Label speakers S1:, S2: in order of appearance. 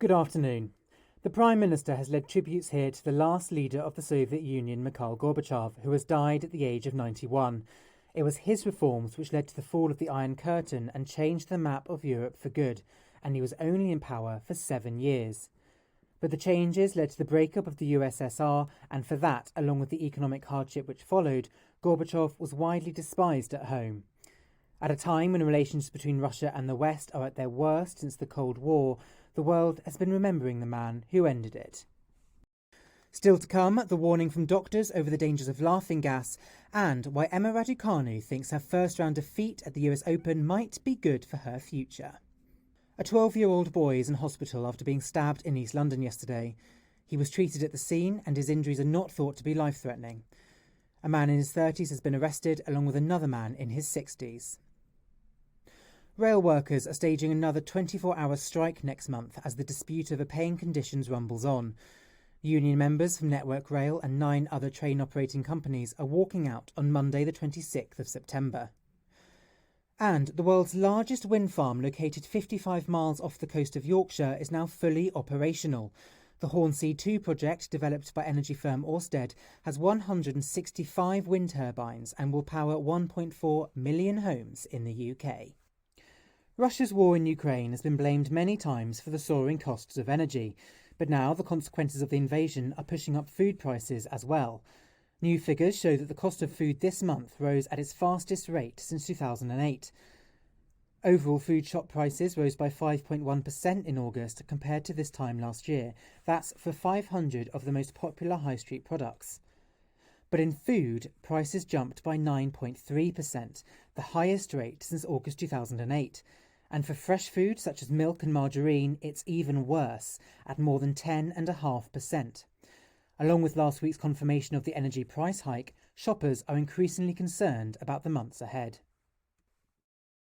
S1: Good afternoon. The Prime Minister has led tributes here to the last leader of the Soviet Union, Mikhail Gorbachev, who has died at the age of 91. It was his reforms which led to the fall of the Iron Curtain and changed the map of Europe for good, and he was only in power for 7 years. But the changes led to the breakup of the USSR, and for that, along with the economic hardship which followed, Gorbachev was widely despised at home. At a time when relations between Russia and the West are at their worst since the Cold War, the world has been remembering the man who ended it. Still to come, the warning from doctors over the dangers of laughing gas, and why Emma Raducanu thinks her first-round defeat at the US Open might be good for her future. A 12-year-old boy is in hospital after being stabbed in East London yesterday. He was treated at the scene, and his injuries are not thought to be life-threatening. A man in his 30s has been arrested, along with another man in his 60s. Rail workers are staging another 24-hour strike next month as the dispute over pay and conditions rumbles on. Union members from Network Rail and 9 other train operating companies are walking out on Monday the 26th of September. And the world's largest wind farm, located 55 miles off the coast of Yorkshire, is now fully operational. The Hornsea 2 project, developed by energy firm Ørsted, has 165 wind turbines and will power 1.4 million homes in the UK. Russia's war in Ukraine has been blamed many times for the soaring costs of energy, but now the consequences of the invasion are pushing up food prices as well. New figures show that the cost of food this month rose at its fastest rate since 2008. Overall food shop prices rose by 5.1% in August compared to this time last year. That's for 500 of the most popular high street products. But in food, prices jumped by 9.3%, the highest rate since August 2008. And for fresh food, such as milk and margarine, it's even worse, at more than 10.5%. Along with last week's confirmation of the energy price hike, shoppers are increasingly concerned about the months ahead.